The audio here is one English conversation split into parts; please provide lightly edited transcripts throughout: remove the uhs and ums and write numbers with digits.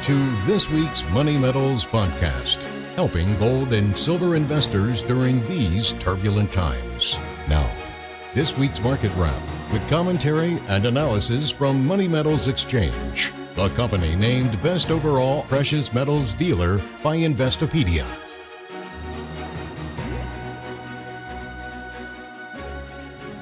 to this week's Money Metals podcast, helping gold and silver investors during these turbulent times. Now, this week's market wrap with commentary and analysis from Money Metals Exchange, the company named Best Overall Precious Metals Dealer by Investopedia.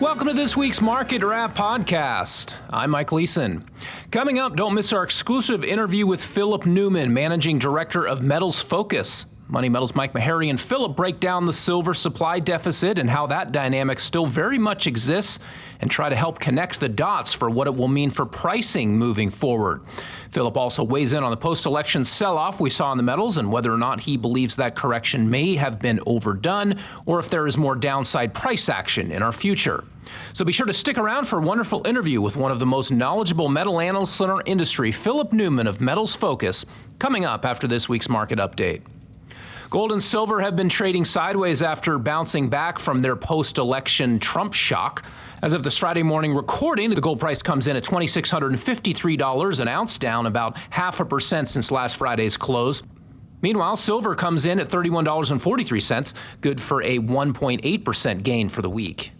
Welcome to this week's Market Wrap podcast. I'm Mike Leeson. Coming up, don't miss our exclusive interview with Philip Newman, Managing Director of Metals Focus. Money Metals' Mike Maharrey and Philip break down the silver supply deficit and how that dynamic still very much exists and try to help connect the dots for what it will mean for pricing moving forward. Philip also weighs in on the post-election sell-off we saw in the metals and whether or not he believes that correction may have been overdone or if there is more downside price action in our future. So be sure to stick around for a wonderful interview with one of the most knowledgeable metal analysts in our industry, Philip Newman of Metals Focus, coming up after this week's market update. Gold and silver have been trading sideways after bouncing back from their post-election Trump shock. As of this Friday morning recording, the gold price comes in at $2,653 an ounce, down about 0.5% since last Friday's close. Meanwhile, silver comes in at $31.43, good for a 1.8% gain for the week.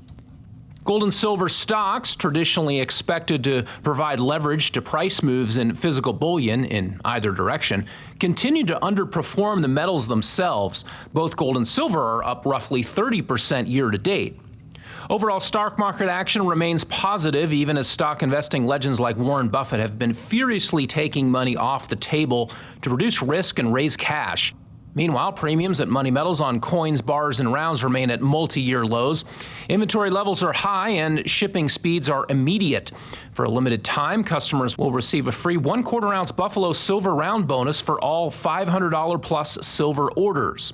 Gold and silver stocks, traditionally expected to provide leverage to price moves in physical bullion in either direction, continue to underperform the metals themselves. Both gold and silver are up roughly 30% year to date. Overall, stock market action remains positive, even as stock investing legends like Warren Buffett have been furiously taking money off the table to reduce risk and raise cash. Meanwhile, premiums at Money Metals on coins, bars, and rounds remain at multi-year lows. Inventory levels are high and shipping speeds are immediate. For a limited time, customers will receive a free 1/4 ounce Buffalo silver round bonus for all $500 plus silver orders.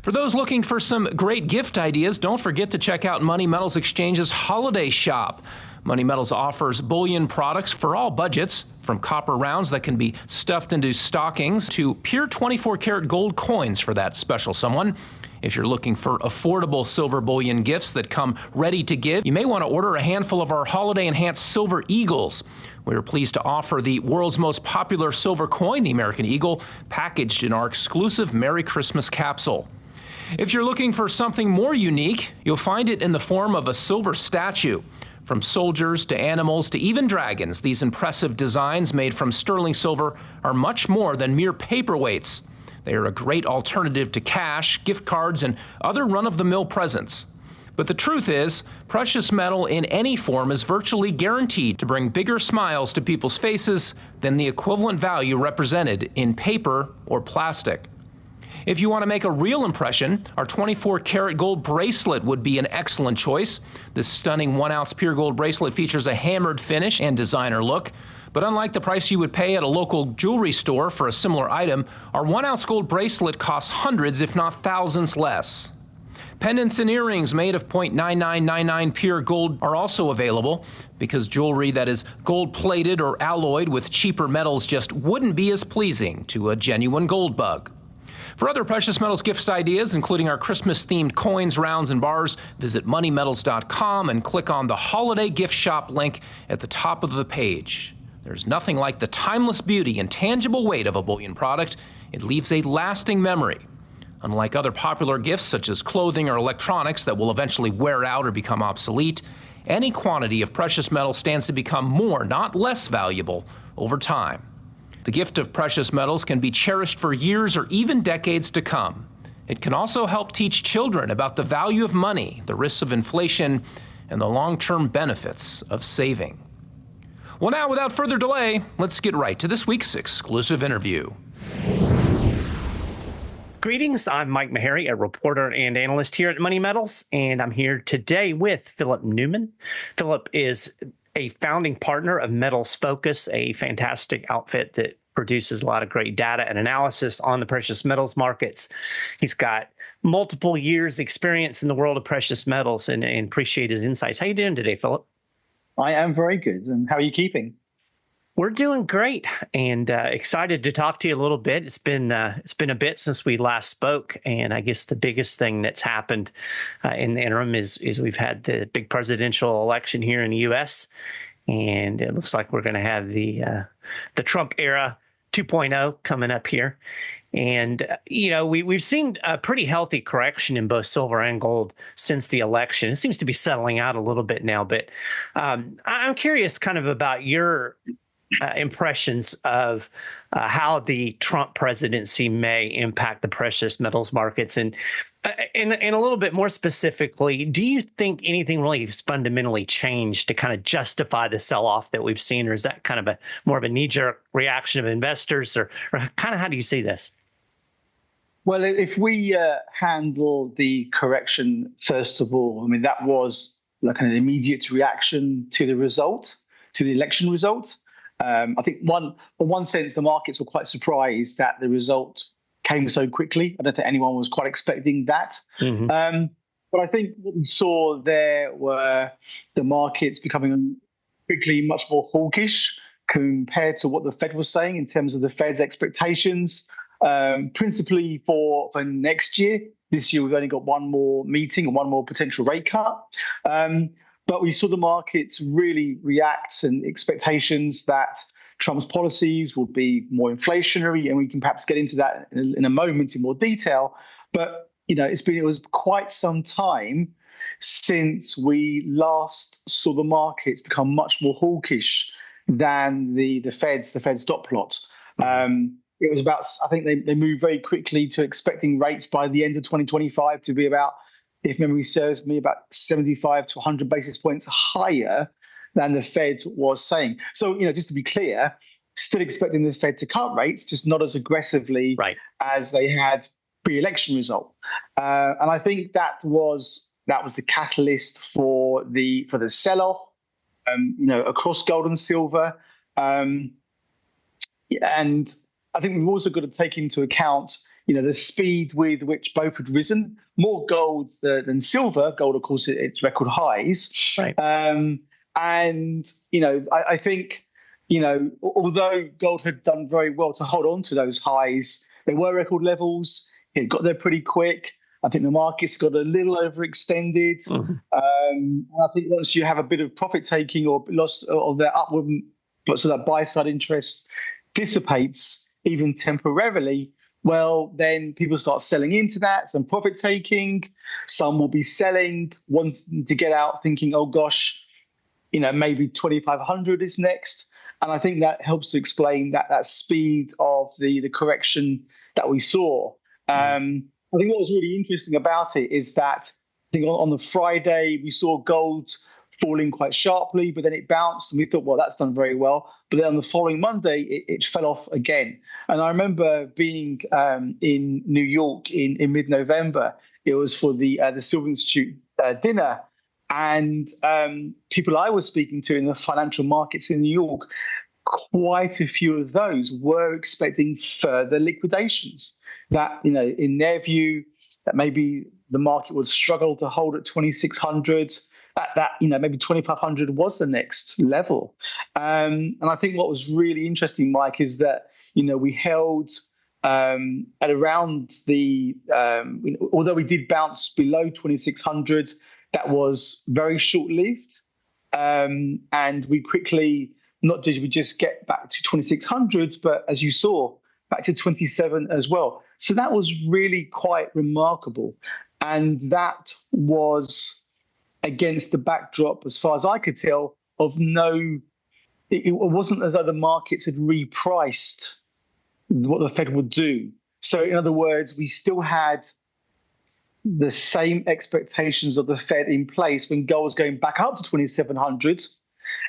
For those looking for some great gift ideas, don't forget to check out Money Metals Exchange's Holiday Shop. Money Metals offers bullion products for all budgets, from copper rounds that can be stuffed into stockings to pure 24-karat gold coins for that special someone. If you're looking for affordable silver bullion gifts that come ready to give, you may want to order a handful of our holiday-enhanced Silver Eagles. We are pleased to offer the world's most popular silver coin, the American Eagle, packaged in our exclusive Merry Christmas capsule. If you're looking for something more unique, you'll find it in the form of a silver statue. From soldiers to animals to even dragons, these impressive designs made from sterling silver are much more than mere paperweights. They are a great alternative to cash, gift cards, and other run-of-the-mill presents. But the truth is, precious metal in any form is virtually guaranteed to bring bigger smiles to people's faces than the equivalent value represented in paper or plastic. If you want to make a real impression, our 24-karat gold bracelet would be an excellent choice. This stunning 1-ounce pure gold bracelet features a hammered finish and designer look. But unlike the price you would pay at a local jewelry store for a similar item, our 1-ounce gold bracelet costs hundreds, if not thousands, less. Pendants and earrings made of 0.9999 pure gold are also available, because jewelry that is gold-plated or alloyed with cheaper metals just wouldn't be as pleasing to a genuine gold bug. For other precious metals gifts ideas, including our Christmas-themed coins, rounds, and bars, visit moneymetals.com and click on the Holiday Gift Shop link at the top of the page. There's nothing like the timeless beauty and tangible weight of a bullion product. It leaves a lasting memory. Unlike other popular gifts such as clothing or electronics that will eventually wear out or become obsolete, any quantity of precious metal stands to become more, not less valuable over time. The gift of precious metals can be cherished for years or even decades to come. It can also help teach children about the value of money, the risks of inflation, and the long-term benefits of saving. Well, now, without further delay, let's get right to this week's exclusive interview. Greetings, I'm Mike Maharrey, a reporter and analyst here at Money Metals, and I'm here today with Philip Newman. Philip is a founding partner of Metals Focus, a fantastic outfit that produces a lot of great data and analysis on the precious metals markets. He's got multiple years experience in the world of precious metals and appreciate his insights. How you doing today, Philip? I am very good. And how are you keeping? We're doing great and excited to talk to you a little bit. It's been a bit since we last spoke, and I guess the biggest thing that's happened in the interim is we've had the big presidential election here in the U.S., and it looks like we're going to have the Trump era 2.0 coming up here. And, we've seen a pretty healthy correction in both silver and gold since the election. It seems to be settling out a little bit now, but I'm curious kind of about your impressions of how the Trump presidency may impact the precious metals markets. And a little bit more specifically, do you think anything really has fundamentally changed to kind of justify the sell-off that we've seen? Or is that kind of more of a knee-jerk reaction of investors? Or kind of how do you see this? Well, if we handle the correction, first of all, I mean, that was like an immediate reaction to the result, to the election result. I think in one sense, the markets were quite surprised that the result came so quickly. I don't think anyone was quite expecting that. Mm-hmm. But I think what we saw there were the markets becoming quickly much more hawkish compared to what the Fed was saying in terms of the Fed's expectations. Principally for next year. This year, we've only got one more meeting and one more potential rate cut. But we saw the markets really react and expectations that Trump's policies will be more inflationary, and we can perhaps get into that in a moment in more detail. But it was quite some time since we last saw the markets become much more hawkish than the Fed's dot plot. It was about, I think they moved very quickly to expecting rates by the end of 2025 to be about, if memory serves me, about 75 to 100 basis points higher than the Fed was saying. So, just to be clear, still expecting the Fed to cut rates, just not as aggressively as they had pre-election result. And I think that was the catalyst for the sell-off, across gold and silver. And I think we've also got to take into account, the speed with which both had risen. More gold than silver. Gold, of course, it's record highs. Right. I think, although gold had done very well to hold on to those highs, they were record levels. It got there pretty quick. I think the markets got a little overextended. Mm-hmm. I think once you have a bit of profit taking or loss of their upward, so that buy side interest dissipates even temporarily, well, then people start selling into that, some profit taking. Some will be selling, wanting to get out, thinking, oh gosh, maybe 2,500 is next. And I think that helps to explain that speed of the correction that we saw. I think what was really interesting about it is that I think on the Friday we saw gold falling quite sharply, but then it bounced and we thought, well, that's done very well. But then on the following Monday, it fell off again. And I remember being in New York in mid-November. It was for the Silver Institute dinner. And people I was speaking to in the financial markets in New York, quite a few of those were expecting further liquidations. That, in their view, that maybe the market would struggle to hold at 2,600. That maybe 2,500 was the next level. And I think what was really interesting, Mike, is that, we held at around although we did bounce below 2,600, that was very short-lived. And we quickly, not did we just get back to 2,600, but as you saw, back to 27 as well. So that was really quite remarkable. And that was against the backdrop, as far as I could tell, of it wasn't as though the markets had repriced what the Fed would do. So in other words, we still had the same expectations of the Fed in place when gold was going back up to 2,700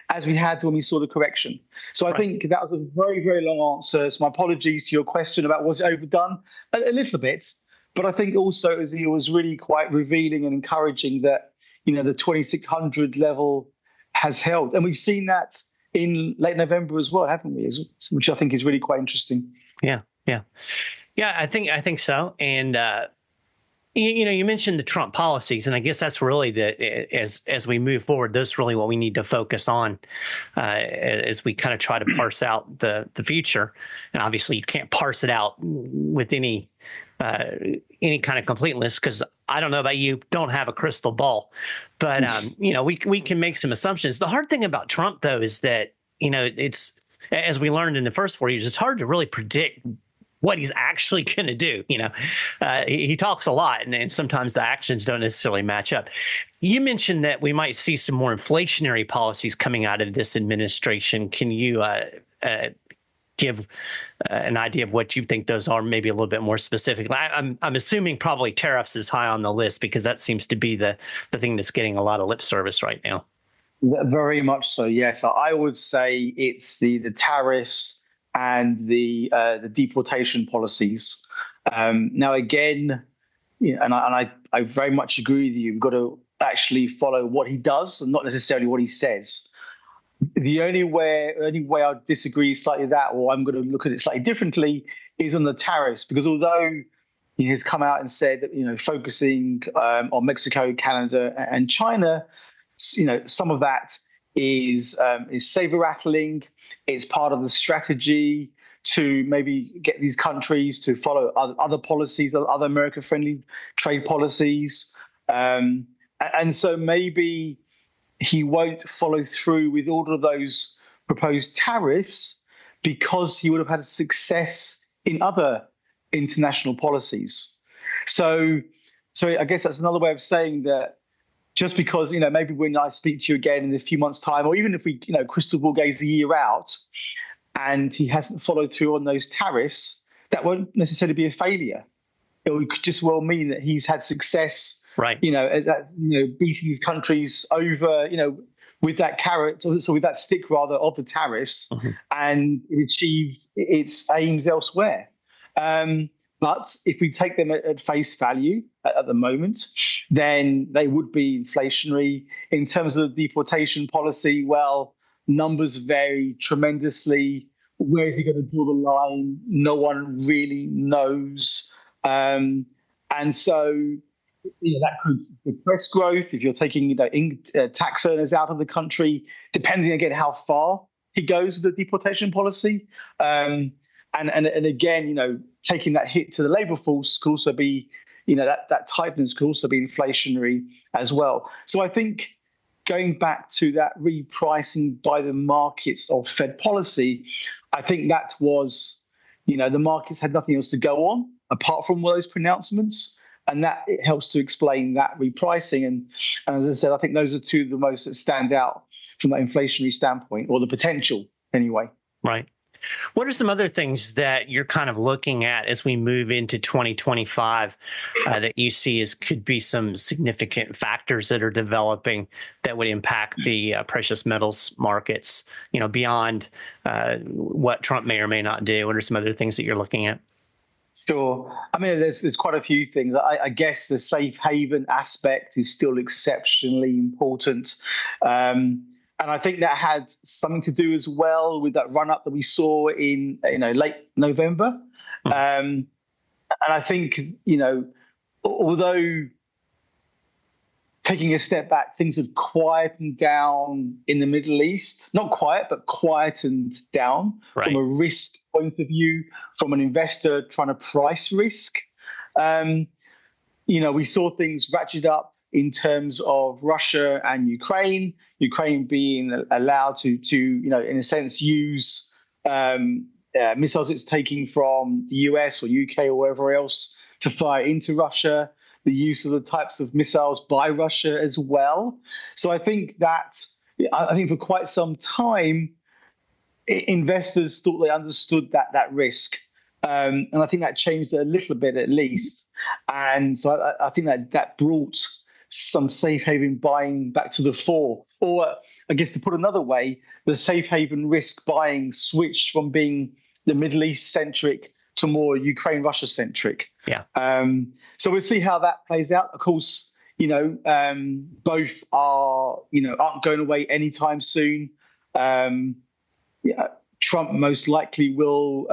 as we had when we saw the correction. So I think that was a very, very long answer. So my apologies to your question about was it overdone? A little bit. But I think also it was really quite revealing and encouraging that, the 2,600 level has held. And we've seen that in late November as well, haven't we? Which I think is really quite interesting. Yeah. I think so. And, you mentioned the Trump policies, and I guess that's really as we move forward, that's really what we need to focus on as we kind of try to parse out the future. And obviously you can't parse it out with any kind of completeness, because I don't know about you, don't have a crystal ball, but we can make some assumptions. The hard thing about Trump, though, is that it's as we learned in the first 4 years, it's hard to really predict what he's actually going to do. He talks a lot, and sometimes the actions don't necessarily match up. You mentioned that we might see some more inflationary policies coming out of this administration. Can you give an idea of what you think those are, maybe a little bit more specific? I'm assuming probably tariffs is high on the list because that seems to be the thing that's getting a lot of lip service right now. Very much so, yes. I would say it's the tariffs and the deportation policies. Now, again, and I very much agree with you. We've got to actually follow what he does and not necessarily what he says. The only way I disagree slightly with that, or I'm going to look at it slightly differently, is on the tariffs. Because although he has come out and said that, focusing on Mexico, Canada, and China, some of that is saber rattling. It's part of the strategy to maybe get these countries to follow other policies, other America-friendly trade policies. And so maybe he won't follow through with all of those proposed tariffs because he would have had success in other international policies. So I guess that's another way of saying that just because, maybe when I speak to you again in a few months' time, or even if we, crystal ball gaze a year out, and he hasn't followed through on those tariffs, that won't necessarily be a failure. It could just well mean that he's had success, right? Beating these countries over, with that carrot, so with that stick rather of the tariffs, and it achieved its aims elsewhere. But if we take them at face value at the moment, then they would be inflationary. In terms of the deportation policy, well, numbers vary tremendously. Where is he going to draw the line? No one really knows. And so, that could depress growth if you're taking tax earners out of the country, depending again how far he goes with the deportation policy. And again, taking that hit to the labor force could also be, that tightness could also be inflationary as well. So I think going back to that repricing by the markets of Fed policy, I think that was, the markets had nothing else to go on apart from those pronouncements. And that it helps to explain that repricing. And as I said, I think those are two of the most that stand out from that inflationary standpoint, or the potential anyway. Right. What are some other things that you're kind of looking at as we move into 2025 that you see as could be some significant factors that are developing that would impact the precious metals markets, beyond what Trump may or may not do? What are some other things that you're looking at? Sure. I mean, there's quite a few things. I guess the safe haven aspect is still exceptionally important. And I think that had something to do as well with that run up that we saw in late November. And I think although taking a step back, things had quietened down in the Middle East. Not quiet, but quietened down from a risk point of view, from an investor trying to price risk. We saw things ratchet up in terms of Russia and Ukraine being allowed to in a sense, use missiles it's taking from the US or UK or wherever else to fire into Russia, the use of the types of missiles by Russia as well. So I think for quite some time, investors thought they understood that risk. And I think that changed a little bit at least. And so I think that brought some safe haven buying back to the fore. Or I guess to put another way, the safe haven risk buying switched from being the Middle East centric to more Ukraine Russia centric. Yeah. So we'll see how that plays out. Of course, both are aren't going away anytime soon. Trump most likely will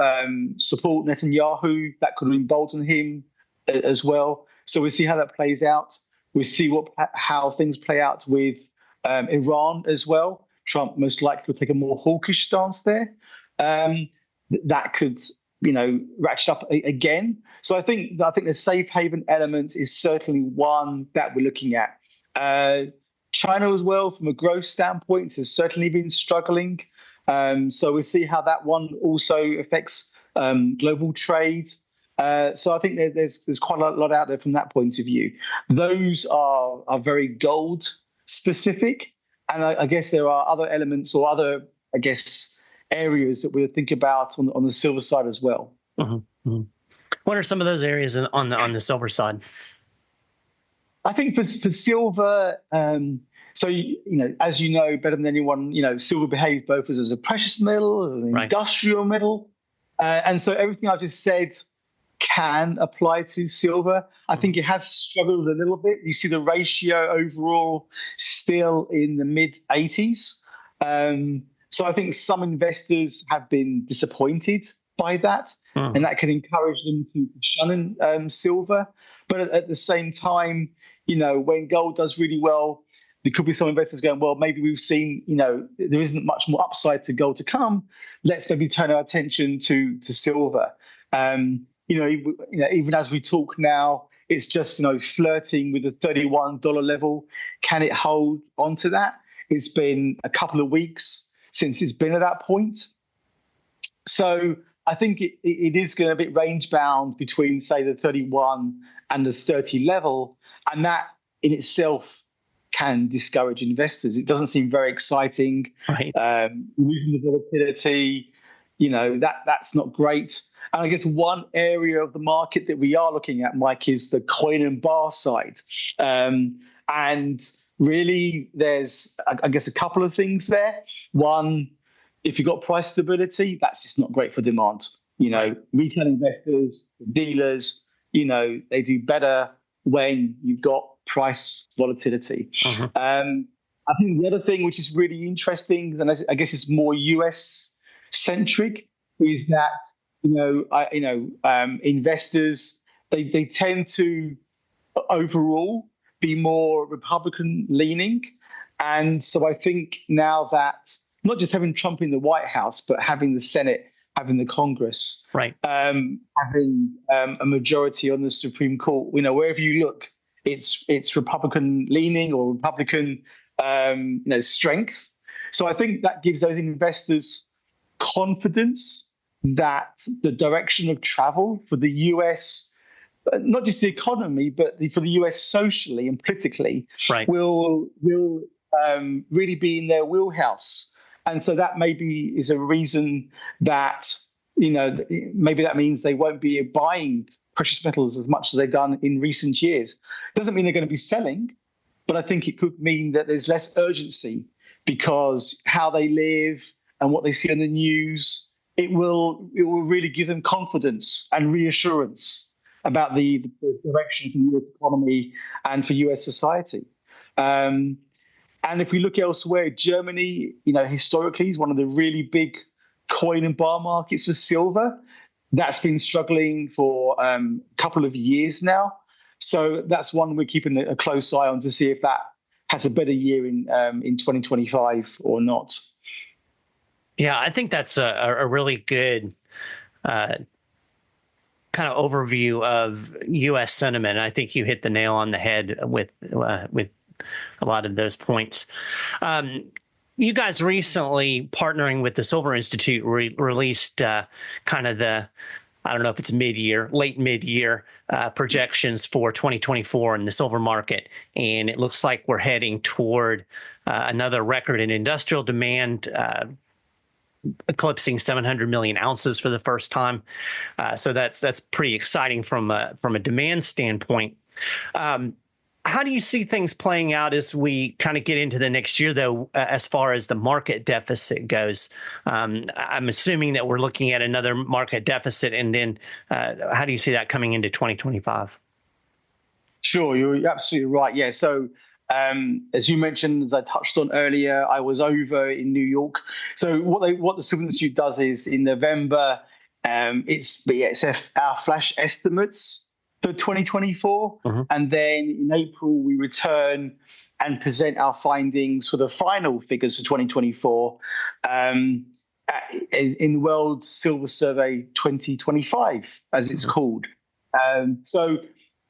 support Netanyahu. That could embolden him as well. So we'll see how that plays out. We'll see how things play out with Iran as well. Trump most likely will take a more hawkish stance there. That could, ratchet up again. So I think the safe haven element is certainly one that we're looking at. China as well, from a growth standpoint, has certainly been struggling. So we'll see how that one also affects global trade. So I think there's quite a lot out there from that point of view. Those are very gold specific, and I guess there are other elements or other, I guess, areas that we'll think about on the silver side as well. Mm-hmm. Mm-hmm. What are some of those areas on the silver side? I think for silver, so as you know better than anyone, silver behaves both as a precious metal, as an industrial metal, and so everything I just said can apply to silver. I think it has struggled a little bit. You see the ratio overall still in the mid 80s. So I think some investors have been disappointed by that, and that can encourage them to shun silver. But at the same time, when gold does really well, there could be some investors going, well, maybe we've seen, there isn't much more upside to gold to come. Let's maybe turn our attention to silver. Even as we talk now, it's just, flirting with the $31 level. Can it hold onto that? It's been a couple of weeks since it's been at that point. So I think it is going to be range bound between, say, the 31 and the 30 level. And that in itself can discourage investors. It doesn't seem very exciting. Right. Losing the volatility, that's not great. And I guess one area of the market that we are looking at, Mike, is the coin and bar side. And really, there's, I guess, a couple of things there. One, if you've got price stability, that's just not great for demand. Retail investors, dealers, they do better when you've got price volatility. Uh-huh. I think the other thing which is really interesting, and I guess it's more US centric, is that investors they tend to overall be more Republican leaning, and so I think now that not just having Trump in the White House, but having the Senate, having the Congress, having a majority on the Supreme Court, wherever you look, it's Republican leaning or Republican strength. So I think that gives those investors confidence that the direction of travel for the US, not just the economy, but for the US socially and politically, will really be in their wheelhouse. And so that maybe is a reason that, maybe that means they won't be buying precious metals as much as they've done in recent years. Doesn't mean they're going to be selling, but I think it could mean that there's less urgency because how they live and what they see on the news, it will really give them confidence and reassurance about the direction for the US economy and for US society. And if we look elsewhere, Germany, historically is one of the really big coin and bar markets for silver. That's been struggling for a couple of years now. So that's one we're keeping a close eye on to see if that has a better year in 2025 or not. Yeah, I think that's a really good kind of overview of U.S. sentiment. I think you hit the nail on the head with a lot of those points. You guys recently, partnering with the Silver Institute, released kind of I don't know if it's late mid-year projections for 2024 in the silver market. And it looks like we're heading toward another record in industrial demand, eclipsing 700 million ounces for the first time. So that's pretty exciting from a demand standpoint. How do you see things playing out as we kind of get into the next year, though, as far as the market deficit goes? I'm assuming that we're looking at another market deficit, and then how do you see that coming into 2025? Sure, you're absolutely right. Yeah, so as you mentioned, as I touched on earlier, I was over in New York. So what the Silver Institute does is in November, it's our flash estimates for 2024. Mm-hmm. And then in April, we return and present our findings for the final figures for 2024 in World Silver Survey 2025, as it's called. So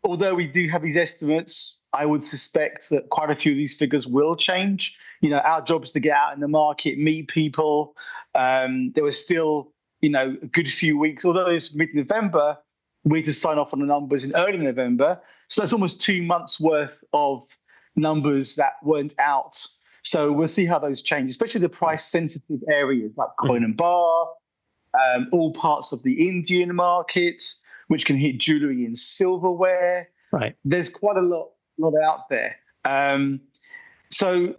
although we do have these estimates, I would suspect that quite a few of these figures will change. Our job is to get out in the market, meet people. There was still, a good few weeks, although it's mid-November, we had to sign off on the numbers in early November. So that's almost 2 months worth of numbers that weren't out. So we'll see how those change, especially the price-sensitive areas like coin and bar, all parts of the Indian market, which can hit jewelry and silverware. Right. There's quite a lot out there. So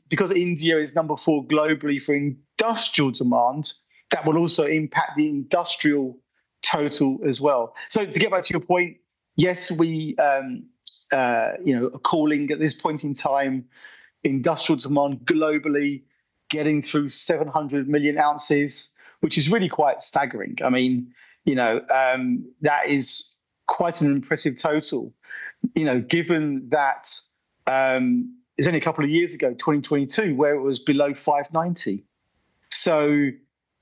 because India is number 4 globally for industrial demand, that will also impact the industrial total as well. So to get back to your point, yes, we are calling at this point in time industrial demand globally getting through 700 million ounces, which is really quite staggering. I mean, that is quite an impressive total, given that it's only a couple of years ago, 2022, where it was below 590. So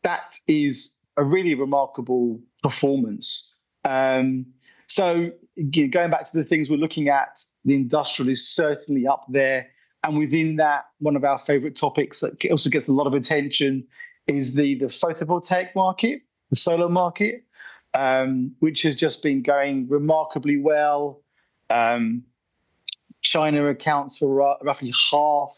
that is a really remarkable performance. So going back to the things we're looking at, the industrial is certainly up there. And within that, one of our favorite topics that also gets a lot of attention is the photovoltaic market, the solar market, which has just been going remarkably well. China accounts for roughly half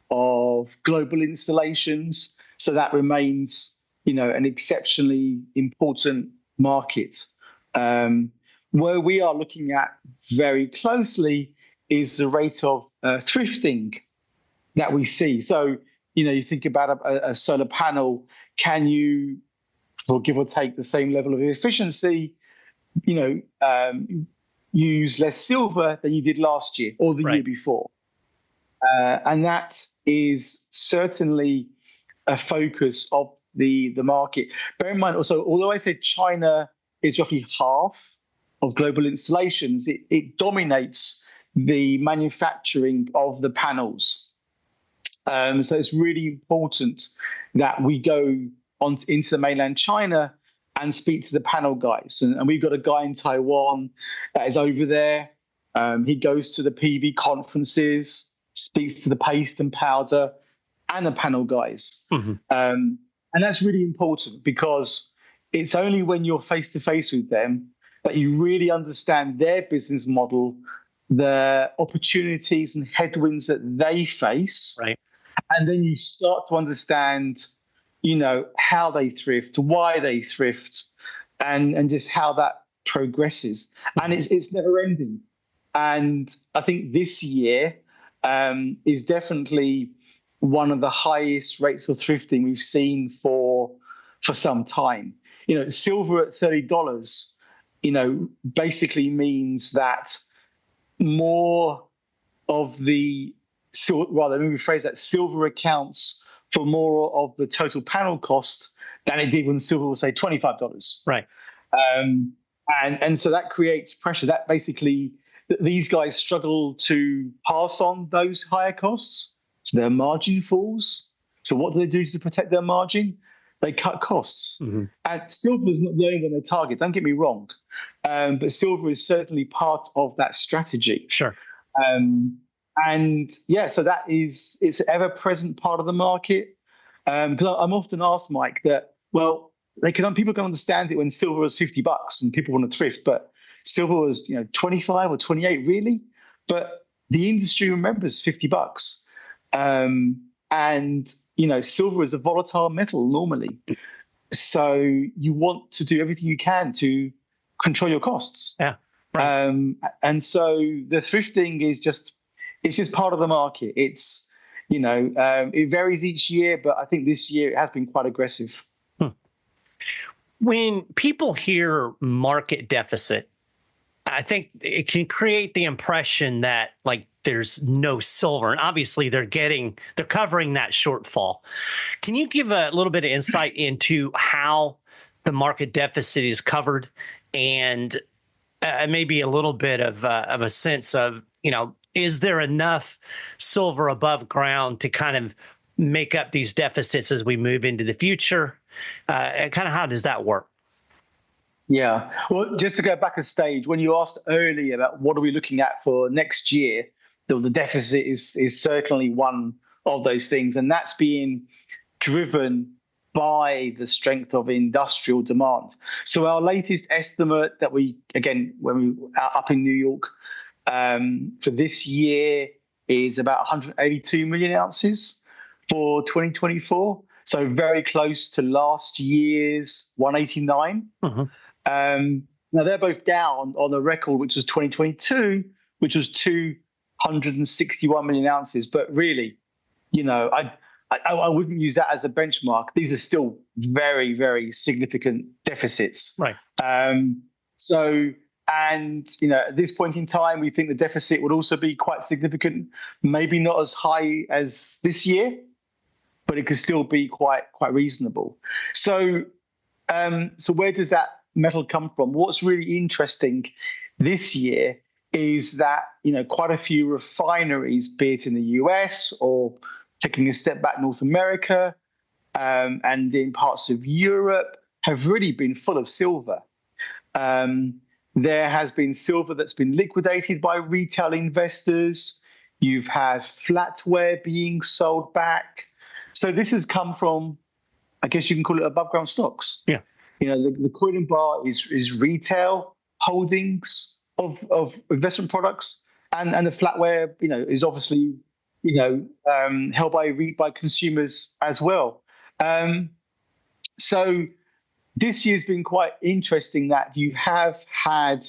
of global installations. So that remains, an exceptionally important market. Where we are looking at very closely is the rate of thrifting that we see. So, you think about a solar panel, can you, for give or take the same level of efficiency, use less silver than you did last year or the year before? And that is certainly a focus of the market. Bear in mind also, although I said China is roughly half of global installations, it dominates the manufacturing of the panels. So it's really important that we go into the mainland China and speak to the panel guys. And we've got a guy in Taiwan that is over there. He goes to the PV conferences, speaks to the paste and powder and the panel guys. Mm-hmm. And that's really important because it's only when you're face-to-face with them that you really understand their business model, the opportunities and headwinds that they face. Right. And then you start to understand, how they thrift, why they thrift, and just how that progresses. And it's never ending. And I think this year is definitely one of the highest rates of thrifting we've seen for some time. Silver at $30, basically means that more of the let me rephrase that, silver accounts for more of the total panel cost than it did when silver was, say, $25. Right. And so that creates pressure. That basically, these guys struggle to pass on those higher costs. So their margin falls. So what do they do to protect their margin? They cut costs. Mm-hmm. And silver is not the only one they target. Don't get me wrong. But silver is certainly part of that strategy. Sure. So that is, it's an ever-present part of the market. Because I'm often asked, Mike, that, people can understand it when silver was $50 and people want to thrift, but silver was, 25 or 28, really? But the industry remembers $50. And, silver is a volatile metal normally. So you want to do everything you can to control your costs. Yeah. Right. And so the thrifting is just part of the market. It's, it varies each year, but I think this year it has been quite aggressive. When people hear market deficit, I think it can create the impression that there's no silver, and obviously they're covering that shortfall. Can you give a little bit of insight into how the market deficit is covered, and maybe a little bit of a sense of, is there enough silver above ground to kind of make up these deficits as we move into the future? Kind of how does that work? Yeah. Well, just to go back a stage, when you asked earlier about what are we looking at for next year, the deficit is certainly one of those things, and that's being driven by the strength of industrial demand. So our latest estimate that when we are up in New York for this year is about 182 million ounces for 2024. So very close to last year's 189. Now they're both down on the record, which was 2022, which was 261 million ounces. But really, I wouldn't use that as a benchmark. These are still very, very significant deficits. Right. At this point in time, we think the deficit would also be quite significant. Maybe not as high as this year, but it could still be quite reasonable. So where does that metal come from? What's really interesting this year is that quite a few refineries, be it in the US or taking a step back, North America, and in parts of Europe, have really been full of silver. There has been silver that's been liquidated by retail investors. You've had flatware being sold back. So this has come from, I guess you can call it above ground stocks. Yeah. The coin and bar is retail holdings of investment products, and the flatware, is obviously, held by consumers as well. So this year's been quite interesting that you have had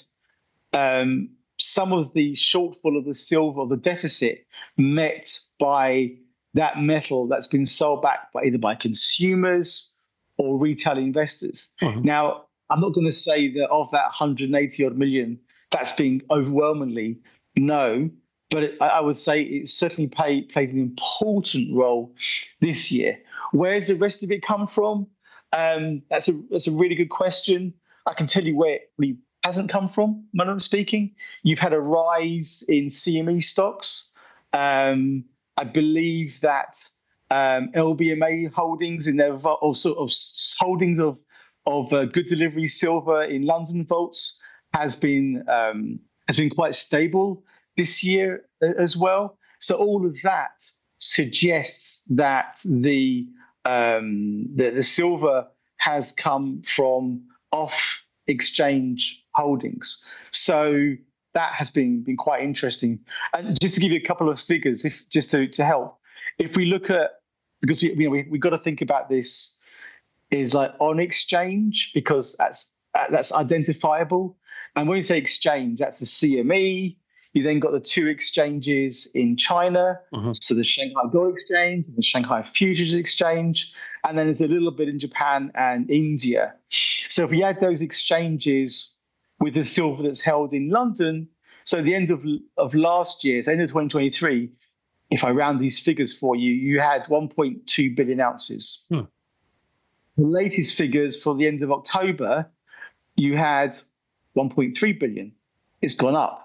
some of the shortfall of the silver, or the deficit, met by that metal that's been sold back either by consumers or retail investors. Now, I'm not going to say that of that 180 odd million, that's been overwhelmingly no, but I would say it certainly played an important role this year. Where's the rest of it come from? That's a really good question. I can tell you where it really hasn't come from, manner of speaking. You've had a rise in CME stocks. I believe that LBMA holdings in their holdings of good delivery silver in London vaults has been quite stable this year as well. So all of that suggests that the silver has come from off exchange holdings. So that has been quite interesting. And just to give you a couple of figures, to help, if we look at, because we've got to think about this is like on exchange, because that's identifiable. And when you say exchange, that's the CME. You then got the two exchanges in China, so the Shanghai Gold Exchange and the Shanghai Futures Exchange, and then there's a little bit in Japan and India. So if we add those exchanges with the silver that's held in London, so at the end of last year, so end of 2023, if I round these figures for you, you had 1.2 billion ounces. The latest figures for the end of October, you had 1.3 billion. It's gone up.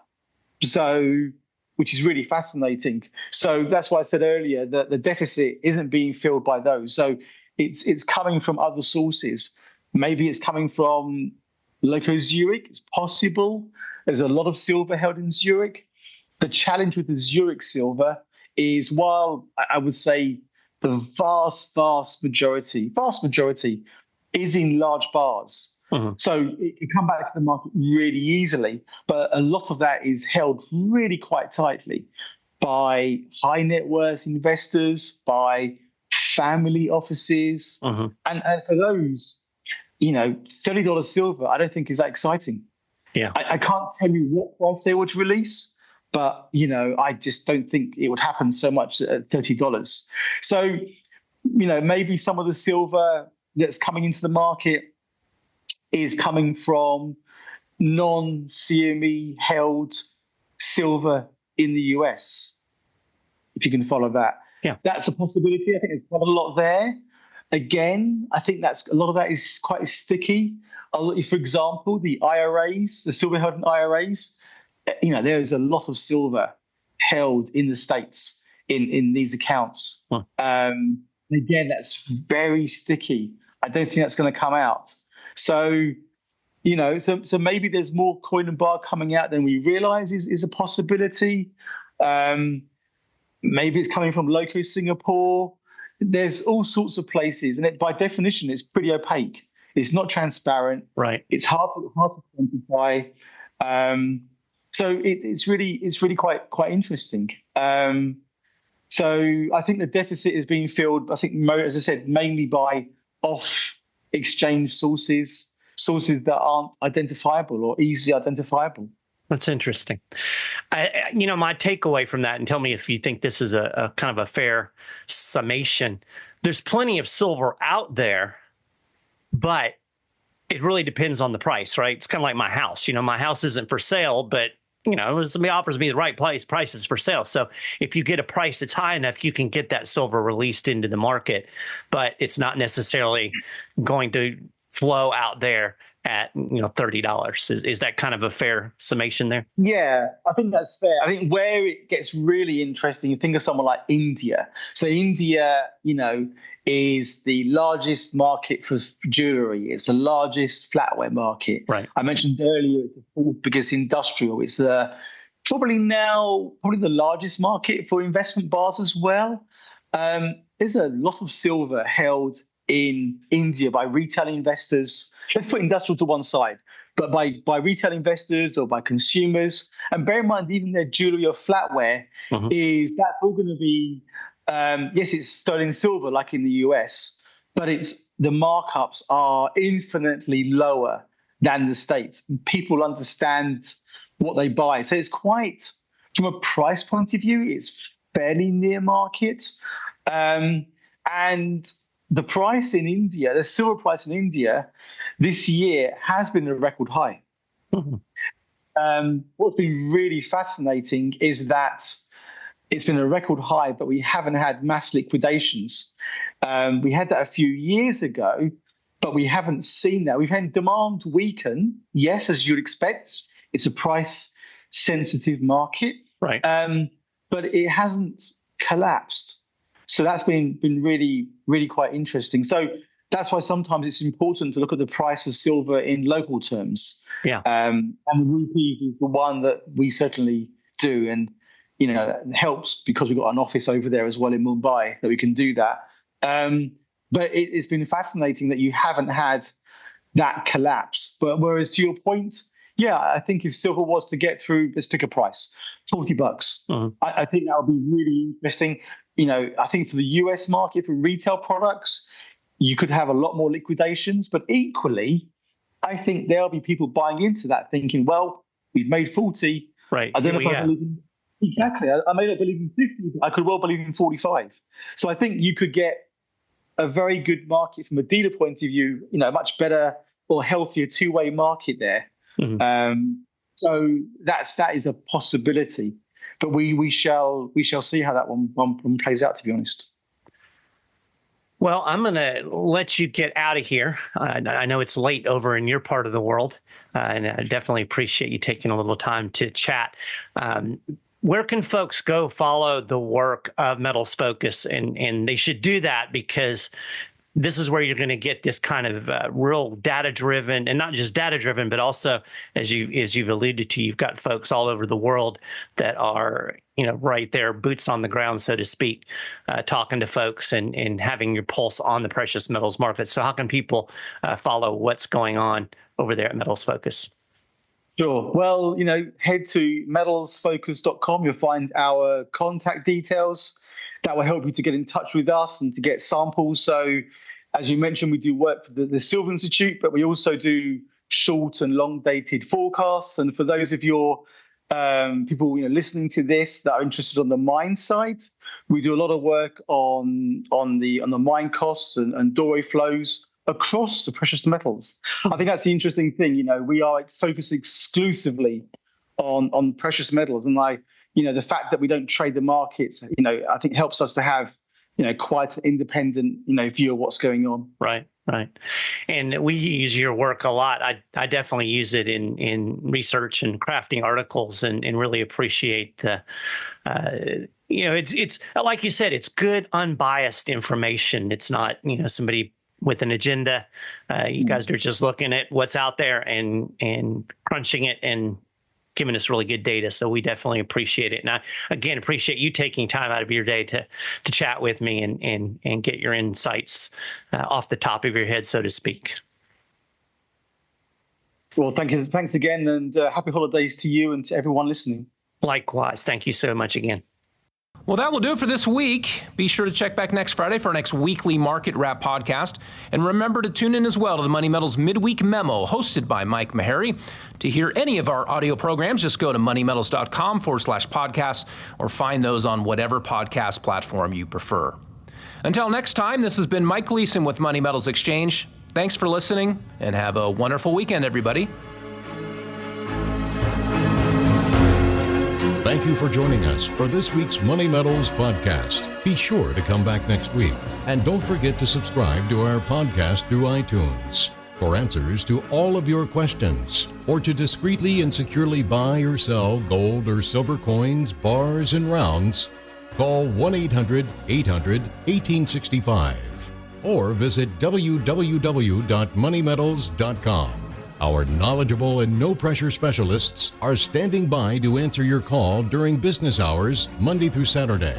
So, which is really fascinating. So that's why I said earlier that the deficit isn't being filled by those. So it's coming from other sources. Maybe it's coming from local Zurich. It's possible. There's a lot of silver held in Zurich. The challenge with the Zurich silver is, while I would say the vast majority is in large bars. So it can come back to the market really easily, but a lot of that is held really quite tightly by high net worth investors, by family offices. And for those, $30 silver, I don't think is that exciting. Yeah. I can't tell you what price they would release, but, I just don't think it would happen so much at $30. So, maybe some of the silver that's coming into the market is coming from non-CME held silver in the US, if you can follow that. Yeah. That's a possibility. I think there's quite a lot there. Again, I think a lot of that is quite sticky. For example, the IRAs, the silver held in IRAs, there is a lot of silver held in the States in these accounts. Again, that's very sticky. I don't think that's going to come out. So, So maybe there's more coin and bar coming out than we realize is a possibility. Maybe it's coming from local Singapore. There's all sorts of places, and by definition, it's pretty opaque. It's not transparent. Right. It's hard to quantify. So it's really quite interesting. So I think the deficit is being filled, I think, as I said, mainly by off-exchange sources that aren't identifiable or easily identifiable. That's interesting. My takeaway from that, and tell me if you think this is a kind of a fair summation. There's plenty of silver out there, but it really depends on the price, right? It's kind of like my house. My house isn't for sale, but somebody offers me the right price is for sale. So if you get a price that's high enough, you can get that silver released into the market, but it's not necessarily going to flow out there at $30. Is that kind of a fair summation there? Yeah, I think that's fair. I think where it gets really interesting, you think of someone like India. So India, is the largest market for jewelry. It's the largest flatware market. Right. I mentioned earlier it's the fourth biggest industrial. It's probably the largest market for investment bars as well. There's a lot of silver held in India by retail investors. Let's put industrial to one side, but by retail investors or by consumers. And bear in mind, even their jewelry or flatware that's all going to be, yes, it's sterling silver like in the US, but the markups are infinitely lower than the States. People understand what they buy. So it's quite, from a price point of view, it's fairly near market. And the price in India, the silver price in India this year has been a record high. What's been really fascinating is that it's been a record high, but we haven't had mass liquidations. We had that a few years ago, but we haven't seen that. We've had demand weaken. Yes, as you'd expect, it's a price-sensitive market, right? But it hasn't collapsed. So that's been really, really quite interesting. So that's why sometimes it's important to look at the price of silver in local terms. Yeah. And the rupees is the one that we certainly do. And, it helps because we've got an office over there as well in Mumbai that we can do that. But it's been fascinating that you haven't had that collapse. But whereas to your point, yeah, I think if silver was to get through, let's pick a price, $40, I think that would be really interesting. I think for the US market, for retail products, you could have a lot more liquidations. But equally, I think there'll be people buying into that thinking, well, we've made 40. Right. I don't know if I believe in. Exactly. I may not believe in 50, but I could well believe in 45. So I think you could get a very good market from a dealer point of view, a much better or healthier two-way market there. So that is a possibility. But we shall see how that one plays out, to be honest. Well, I'm going to let you get out of here. I know it's late over in your part of the world, and I definitely appreciate you taking a little time to chat. Where can folks go follow the work of Metals Focus? And they should do that because this is where you're going to get this kind of real data-driven, and not just data-driven, but also, as you've alluded to, you've got folks all over the world that are, right there, boots on the ground, so to speak, talking to folks and having your pulse on the precious metals market. So how can people follow what's going on over there at Metals Focus? Sure. Well, head to metalsfocus.com. You'll find our contact details. That will help you to get in touch with us and to get samples. So, as you mentioned, we do work for the Silver Institute, but we also do short and long dated forecasts. And for those of your people listening to this that are interested on the mine side, we do a lot of work on the mine costs and doré flows across the precious metals. I think that's the interesting thing. We are focused exclusively on precious metals, and the fact that we don't trade the markets, I think helps us to have, quite an independent, view of what's going on. Right. And we use your work a lot. I definitely use it in research and crafting articles, and really appreciate the, it's like you said, it's good, unbiased information. It's not, somebody with an agenda. You guys are just looking at what's out there and crunching it and giving us really good data. So we definitely appreciate it. And I, again, appreciate you taking time out of your day to chat with me and get your insights off the top of your head, so to speak. Well, thank you. Thanks again, and happy holidays to you and to everyone listening. Likewise. Thank you so much again. Well, that will do it for this week. Be sure to check back next Friday for our next weekly Market Wrap podcast. And remember to tune in as well to the Money Metals Midweek Memo hosted by Mike Maharrey. To hear any of our audio programs, just go to moneymetals.com/podcasts or find those on whatever podcast platform you prefer. Until next time, this has been Mike Gleason with Money Metals Exchange. Thanks for listening and have a wonderful weekend, everybody. Thank you for joining us for this week's Money Metals podcast. Be sure to come back next week. And don't forget to subscribe to our podcast through iTunes. For answers to all of your questions, or to discreetly and securely buy or sell gold or silver coins, bars, and rounds, call 1-800-800-1865 or visit www.moneymetals.com. Our knowledgeable and no-pressure specialists are standing by to answer your call during business hours, Monday through Saturday.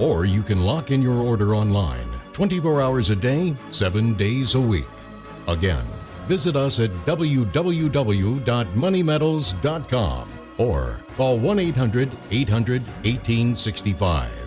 Or you can lock in your order online, 24 hours a day, 7 days a week. Again, visit us at www.moneymetals.com or call 1-800-800-1865.